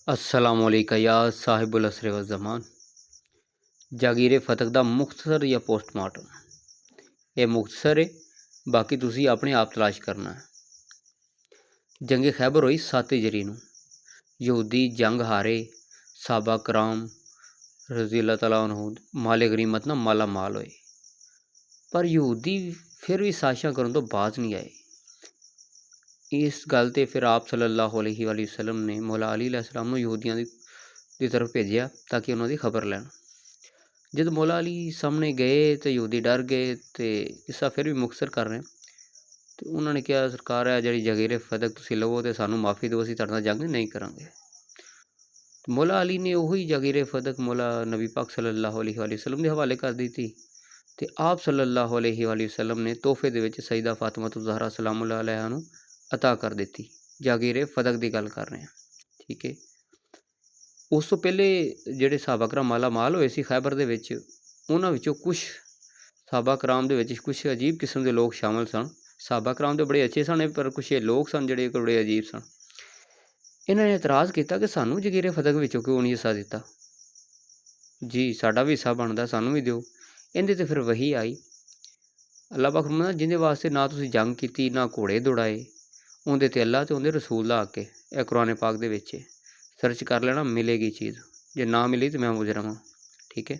अस्सलामुअलैका या साहिबुल असर व ज़मान। जागीरे फतक दा मुख्तसर या पोस्टमार्टम। ये मुख्तसर है, बाकी तुसी अपने आप तलाश करना है। जंगे खैबर होई 7 हिजरी नूं। यहूदी जंग हारे, साहबा कराम रज़ी अल्लाह तआला अन्हु माले गनीमत ना माला माल होए, पर यहूदी फिर भी साजिशां करन तो बाज नहीं आए। इस गल ते फिर आप सल्लल्लाहु अलैहि वसल्लम ने मौला अली अलैहिस्सलाम नूं यहूदियां दी तरफ भेजिया ताकि उन्हां दी खबर लैण। जद मौला अली सामने गए तो यहूदी डर गए। तो किस्सा फिर भी मुख्तसर कर रहे हैं। तो उन्होंने कहा, सरकार है जी जगीरे फदक तुसीं लवो तो सानू माफ़ी दो, असीं तुहाडे नाल जंग नहीं करांगे। तो मौला अली ने वही जगीरे फदक मौला नबी पाक सल्लल्लाहु अलैहि वसल्लम के हवाले कर दी थी। तो आप सल्लल्लाहु अलैहि वसल्लम ने तोहफे दे विच सईदा फातिमा ज़हरा सलामुल्लाह अलैहा नूं अता कर दी। जागीरे फदक की गल कर रहे हैं, ठीक है। उस तो पहले ਜਿਹੜੇ ਸਾਹਬਾ कराम माला माल होए सी खैबर ਦੇ ਵਿੱਚ, ਉਹਨਾਂ ਵਿੱਚੋਂ ਕੁਛ ਸਾਹਬਾ कराम ਦੇ ਵਿੱਚ ਕੁਛ ਅਜੀਬ ਕਿਸਮ ਦੇ ਲੋਕ ਸ਼ਾਮਲ ਸਨ। ਸਾਹਬਾ कराम ਦੇ ਬੜੇ ਅੱਛੇ ਸਨ, ਪਰ ਕੁਛ ਲੋਕ ਸਨ ਜਿਹੜੇ ਬੜੇ ਅਜੀਬ ਸਨ। ਇਹਨਾਂ ਨੇ ਇਤਰਾਜ਼ ਕੀਤਾ ਕਿ ਸਾਨੂੰ ਜਗੀਰੇ ਫਤਕ ਵਿੱਚੋਂ ਕਿਉਂ ਨਹੀਂ ਹਿੱਸਾ ਦਿੱਤਾ ਜੀ, ਸਾਡਾ ਵੀ ਹਿੱਸਾ ਬਣਦਾ, ਸਾਨੂੰ ਵੀ ਦਿਓ। ਇਹਦੇ ਤੇ ਫਿਰ ਵਹੀ ਆਈ। ਅੱਲਾਹ ਪਾਕ ਫਰਮਾਉਂਦਾ, ਜਿਹਦੇ ਵਾਸਤੇ ਨਾ ਤੁਸੀਂ ਜੰਗ ਕੀਤੀ, ਨਾ ਘੋੜੇ ਦੌੜਾਏ, ਉਹਦੇ ਤੇ ਅੱਲਾਹ ਤੇ ਉਹਦੇ ਰਸੂਲ ਦਾ ਹੱਕ ਹੈ। ਇਹ ਕੁਰਾਨ ਪਾਕ ਦੇ ਵਿੱਚ ਹੈ, सर्च कर लेना, मिलेगी चीज़। जे ना मिली तो मैं मुजरम हाँ, ठीक है।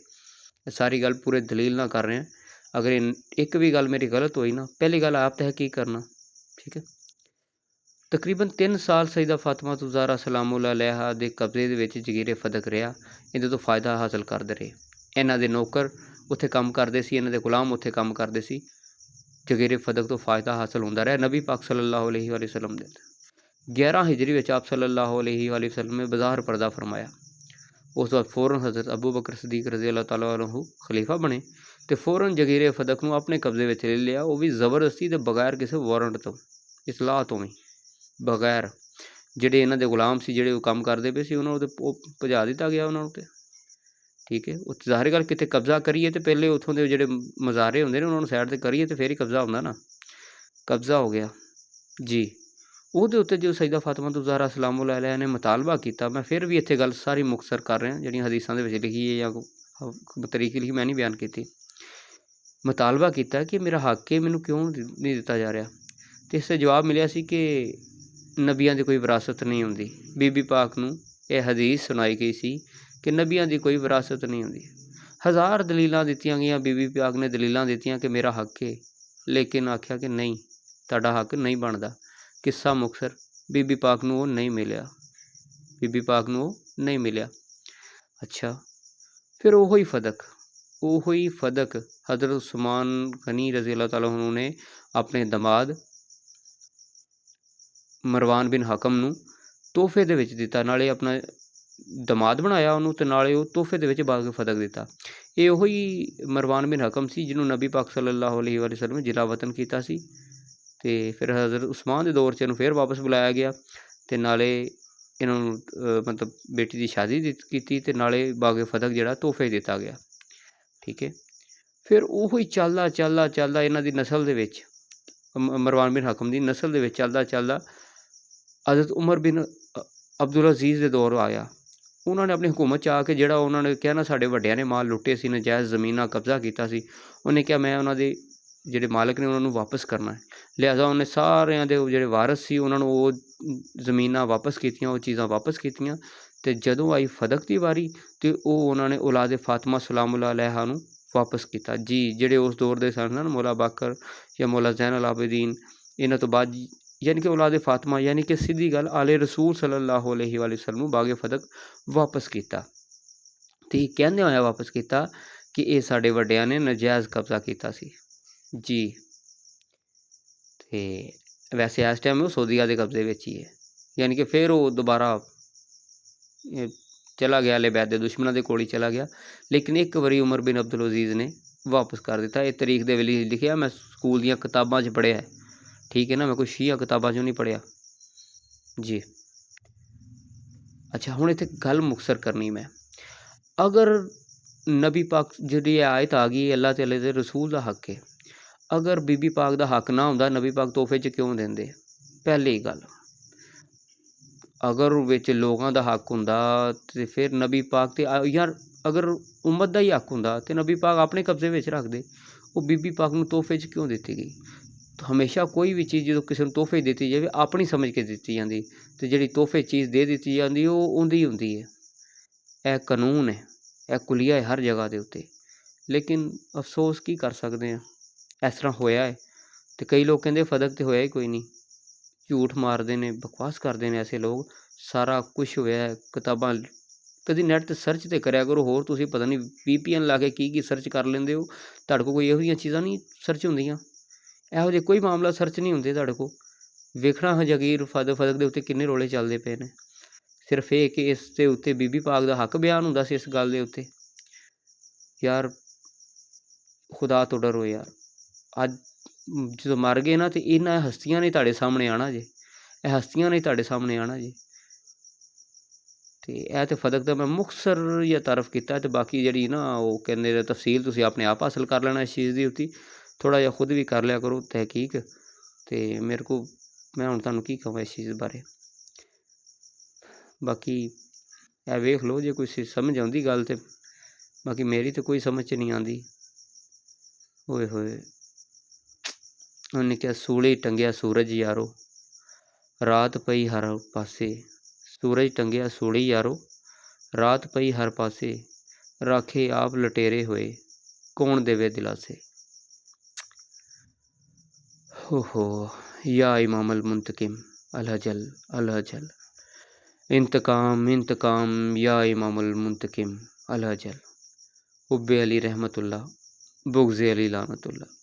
सारी गल पूरे दलील ना कर रहे हैं। अगर एक भी गल मेरी गलत हुई ना, पहली गल आप तहकीक करना, ठीक है। तकरीबन 3 साल सईदा फातिमा ज़हरा सलामुल्लाह अलैहा दे कब्जे दे विच जगीरे फदक रहा। इहदे तो फ़ायदा हासिल करते रहे। इन्हां दे नौकर उत्थे काम करते सी, इन्हां दे गुलाम उत्थे काम करते सी। जगीरे फदक तो फ़ायदा हासिल होंदा रहा नबी पाक सल्लल्लाहु अलैहि वसल्लम दे। 11 हिजरी में आप सल्लल्लाहु अलैहि वसल्लम ने बाज़ार पर्दा फरमाया। उस बाद फ़ौरन हज़रत अबू बकर सदीक रज़ी अल्लाह तआला अन्हु खलीफा बने तो फ़ौरन जगीरे फदक नूं अपने कब्जे में ले लिया, वो भी ज़बरदस्ती तो बगैर किसी वारंट तो, इतलाह तो भी बगैर। ਜਿਹੜੇ ਇਹਨਾਂ ਦੇ ਗੁਲਾਮ ਸੀ, ਜਿਹੜੇ ਉਹ ਕੰਮ ਕਰਦੇ ਪਏ ਸੀ, ਉਹਨਾਂ ਨੂੰ ਤੇ ਭਜਾ ਦਿੱਤਾ ਗਿਆ ਉਹਨਾਂ ਨੂੰ ਤੇ, ਠੀਕ ਹੈ। ਉਹ ਜ਼ਾਹਿਰ ਗੱਲ ਕਿਤੇ ਕਬਜ਼ਾ ਕਰੀਏ ਤੇ ਪਹਿਲੇ ਉੱਥੋਂ ਦੇ ਜਿਹੜੇ ਮਜ਼ਾਰੇ ਹੁੰਦੇ ਨੇ ਉਹਨਾਂ ਨੂੰ ਸਾਈਡ ਤੇ ਕਰੀਏ ਤੇ ਫੇਰ ਹੀ ਕਬਜ਼ਾ ਹੁੰਦਾ ਨਾ। ਕਬਜ਼ਾ ਹੋ ਗਿਆ ਜੀ। ਉਹਦੇ ਉੱਤੇ ਜੋ ਸਈਦਾ ਫਾਤਿਮਾ ज़हरा सलामुल्लाह अलैहा ने मुतालबा किया, मैं फिर भी इत्थे गल सारी मुख्तसर कर रहा, जिहड़ियां हदीसां दे विच लिखी है या तरीक लिखी, मैं नहीं बयान की। मुतालबा किया कि मेरा हक है, मैनूं क्यों नहीं दिता जा रहा। तो इससे जवाब मिलिया सी कि नबियां दी कोई विरासत नहीं हुंदी। बीबी पाक नूं यह हदीस सुनाई गई सी कि नबियां दी कोई विरासत नहीं हुंदी। हज़ार दलीलां दित्तियां गईयां, बीबी पाक ने दलीलां दित्तियां कि मेरा हक है, लेकिन आख्या कि नहीं, तुहाडा हक नहीं बनदा। किस्सा मुख्तसर, बीबी पाक नूं नहीं मिलिया, बीबी पाक नूं नहीं मिलिया। अच्छा, फिर वही फदक हज़रत उस्मान गनी रज़ी अल्लाह तआला अन्हु ने अपने दमाद मरवान बिन हकम नूं तोहफे दे विच दिता, नाले अपना दमाद बनाया उन्होंने ते नाले वो तोहफे दे विच बाग फदक दिता। ये वही मरवान बिन हकम सी जिन्होंने नबी पाक सल्लल्लाहु अलैहि वसल्लम ने जिला वतन किया सी। तो फिर हज़रत उस्मान के दौर च इन्हूं फिर वापस बुलाया गया, तो नाले इन्हों मतलब बेटी की शादी की, तो नाले बाग फदक जिहड़ा तोहफे दिता गया, ठीक है। फिर वही चलदा चलदा चलदा इन्हां दी नस्ल दे विच, मरवान बिन हकम की नस्ल दे विच चलदा चलदा हज़रत उमर बिन अब्दुल अजीज़ के दौर आया। उन्होंने अपनी हुकूमत च आके जिहड़ा उन्होंने कहा ना साडे वड्डियां ने माल लुटे सी, नजायज़ ज़मीनां कब्जा किया सी, उन्हें कहा मैं उन्होंने ਜਿਹੜੇ ਮਾਲਕ ਨੇ ਉਹਨਾਂ ਨੂੰ ਵਾਪਸ ਕਰਨਾ ਹੈ। ਲਿਹਾਜ਼ਾ ਉਹਨੇ ਸਾਰਿਆਂ ਦੇ ਜਿਹੜੇ ਵਾਰਸ ਸੀ ਉਹਨਾਂ ਨੂੰ ਉਹ ਜ਼ਮੀਨਾਂ ਵਾਪਸ ਕੀਤੀਆਂ, ਉਹ ਚੀਜ਼ਾਂ ਵਾਪਸ ਕੀਤੀਆਂ। ਅਤੇ ਜਦੋਂ ਆਈ ਫਦਕ ਦੀ ਵਾਰੀ ਅਤੇ ਉਹ ਉਹਨਾਂ ਨੇ ਔਲਾਦ ਫਾਤਿਮਾ ਸਲਾਮੁੱਲਾਹ ਅਲੈਹਾ ਨੂੰ ਵਾਪਸ ਕੀਤਾ ਜੀ। ਜਿਹੜੇ ਉਸ ਦੌਰ ਦੇ ਸਨ ਨਾ, ਮੌਲਾ ਬਾਕਰ ਜਾਂ ਮੌਲਾ ਜ਼ੈਨ ਆਬਦੀਨ, ਇਹਨਾਂ ਤੋਂ ਬਾਅਦ यानी कि औलाद फातिमा, यानी कि सीधी गल आले रसूल सल्लल्लाहु अलैहि वसल्लम बागे फदक वापस किया। तो कहते होया वापस किया कि ये साडे वड्डियां ने नजायज़ कब्जा किया सी जी। तो वैसे इस टाइम वो सऊदीया के कब्जे में ही है, यानी कि फिर वो दोबारा चला गया, ले बैद दुश्मनों के कोल ही चला गया। लेकिन एक बारी उमर बिन अब्दुल अजीज़ ने वापस कर दिता। ये तरीक दे वेले लिखिया, मैं स्कूल दी किताबां च पढ़िया है, ठीक है ना, मैं कोई शिया किताबां चों नहीं पढ़िया जी। अच्छा, हुण इत्थे गल मुख्तसर करनी मैं, अगर नबी पाक जी आयत आ गई अल्लाह ते अल्लाह दे रसूल का हक है, अगर बीबी पाक का हक ना होंदा नबी पाक तोहफे च क्यों देंदे? पहली गल, ਅਗਰ ਵਿੱਚ ਲੋਕਾਂ ਦਾ ਹੱਕ ਹੁੰਦਾ ਤੇ ਫਿਰ ਨਬੀ ਪਾਕ ਤੇ ਯਾਰ ਅਗਰ ਉਮਤ ਦਾ ਹੀ ਹੱਕ ਹੁੰਦਾ ਤੇ ਨਬੀ ਪਾਕ ਆਪਣੇ ਕਬਜ਼ੇ ਵਿੱਚ ਰੱਖਦੇ। ਉਹ ਬੀਬੀ ਪਾਕ ਨੂੰ ਤੋਹਫੇ 'ਚ ਕਿਉਂ ਦਿੱਤੀ ਗਈ? ਹਮੇਸ਼ਾ ਕੋਈ ਵੀ ਚੀਜ਼ ਜਦੋਂ ਕਿਸੇ ਨੂੰ ਤੋਹਫੇ ਦਿੱਤੀ ਜਾਵੇ ਆਪਣੀ ਸਮਝ ਕੇ ਦਿੱਤੀ ਜਾਂਦੀ, ਤੇ ਜਿਹੜੀ ਤੋਹਫੇ ਚੀਜ਼ ਦੇ ਦਿੱਤੀ ਜਾਂਦੀ ਉਹ ਉਹਦੀ ਹੁੰਦੀ ਹੈ। ਇਹ ਕਾਨੂੰਨ ਹੈ, ਇਹ ਕੁਲੀਆ ਹੈ ਹਰ ਜਗ੍ਹਾ ਦੇ ਉੱਤੇ। ਲੇਕਿਨ ਅਫਸੋਸ ਕੀ ਕਰ ਸਕਦੇ ਹਾਂ, ਇਸ ਤਰ੍ਹਾਂ ਹੋਇਆ ਹੈ। ਤੇ ਕਈ ਲੋਕ ਕਹਿੰਦੇ ਫਤਕ ਤੇ ਹੋਇਆ ਹੀ ਕੋਈ ਨਹੀਂ, ਝੂਠ ਮਾਰਦੇ ਨੇ, ਬਕਵਾਸ ਕਰਦੇ ਨੇ ਐਸੇ ਲੋਕ। ਸਾਰਾ ਕੁਛ ਹੋਇਆ ਹੈ, ਕਿਤਾਬਾਂ ਕਦੀ ਨੈੱਟ 'ਤੇ ਸਰਚ ਤਾਂ ਕਰਿਆ ਕਰੋ। ਹੋਰ ਤੁਸੀਂ ਪਤਾ ਨਹੀਂ VPN ਲਾ ਕੇ ਕੀ ਸਰਚ ਕਰ ਲੈਂਦੇ ਹੋ। ਤੁਹਾਡੇ ਕੋਲ ਕੋਈ ਇਹੋ ਜਿਹੀਆਂ ਚੀਜ਼ਾਂ ਨਹੀਂ ਸਰਚ ਹੁੰਦੀਆਂ, ਇਹੋ ਜਿਹੇ ਕੋਈ ਮਾਮਲਾ ਸਰਚ ਨਹੀਂ ਹੁੰਦੇ ਤੁਹਾਡੇ ਕੋਲ। ਵੇਖਣਾ ਹਾਂ ਜਾਗੀਰ ਫਤਕ ਦੇ ਉੱਤੇ ਕਿੰਨੇ ਰੌਲੇ ਚੱਲਦੇ ਪਏ ਨੇ। ਸਿਰਫ ਇਹ ਕਿ ਇਸ ਦੇ ਉੱਤੇ ਬੀਬੀ ਪਾਕ ਦਾ ਹੱਕ ਬਿਆਨ ਹੁੰਦਾ ਸੀ ਇਸ ਗੱਲ ਦੇ ਉੱਤੇ। ਯਾਰ ਖੁਦਾ ਤੋਂ ਡਰੋ ਯਾਰ। ਅੱਜ ਜਦੋਂ ਮਰ ਗਏ ਨਾ, ਤੇ ਇਹਨਾਂ ਹਸਤੀਆਂ ਨੇ ਤੁਹਾਡੇ ਸਾਹਮਣੇ ਆਉਣਾ ਜੇ, ਇਹ ਹਸਤੀਆਂ ਨੇ ਤੁਹਾਡੇ ਸਾਹਮਣੇ ਆਉਣਾ ਜੇ। ਤੇ ਇਹ ਤੇ ਫਤਕ ਦਾ ਮੈਂ ਮੁਖਤਸਰ ਜਿਹਾ ਤਾਰਫ ਕੀਤਾ, ਤੇ ਬਾਕੀ ਜਿਹੜੀ ਨਾ ਉਹ ਕਹਿੰਦੇ ਤਫਸੀਲ ਤੁਸੀਂ ਆਪਣੇ ਆਪ ਹਾਸਲ ਕਰ ਲੈਣਾ ਇਸ ਚੀਜ਼ ਦੀ ਉੱਤੇ। ਥੋੜ੍ਹਾ ਜਿਹਾ ਖੁਦ ਵੀ ਕਰ ਲਿਆ ਕਰੋ ਤਹਿਕੀਕ। ਤੇ ਮੇਰੇ ਕੋਲ ਮੈਂ ਹੁਣ ਤੁਹਾਨੂੰ ਕੀ ਕਹਾਂ ਇਸ ਚੀਜ਼ ਬਾਰੇ। ਬਾਕੀ ਇਹ ਵੇਖ ਲਓ ਜੇ ਕੋਈ ਸਮਝ ਆਉਂਦੀ ਗੱਲ ਤੇ। ਬਾਕੀ ਮੇਰੀ ਤਾਂ ਕੋਈ ਸਮਝ 'ਚ ਨਹੀਂ ਆਉਂਦੀ। ਓਏ ਹੋਏ, ਉਹਨੇ ਕਿਹਾ ਸੂਲੇ ਟੰਗਿਆ ਸੂਰਜ ਯਾਰੋ, ਰਾਤ ਪਈ ਹਰ ਪਾਸੇ। ਸੂਰਜ ਟੰਗਿਆ ਸੂਲੇ ਯਾਰੋ, ਰਾਤ ਪਈ ਹਰ ਪਾਸੇ। ਰਾਖੇ ਆਪ ਲਟੇਰੇ ਹੋਏ, ਕੌਣ ਦੇਵੇ ਦਿਲਾਸੇ। ਹੋ ਯਾ ਇਮਾਮ ਅਲ ਮੁੰਤਕਿਮ ਅਲਹਜਲ ਅਲਹਜਲ। इंतकाम इंतकाम या इमामुल मुंतकिम अलहजल। हुब्बे अली रहमतुल्लाह, बुग़्ज़े अली लानतुल्लाह।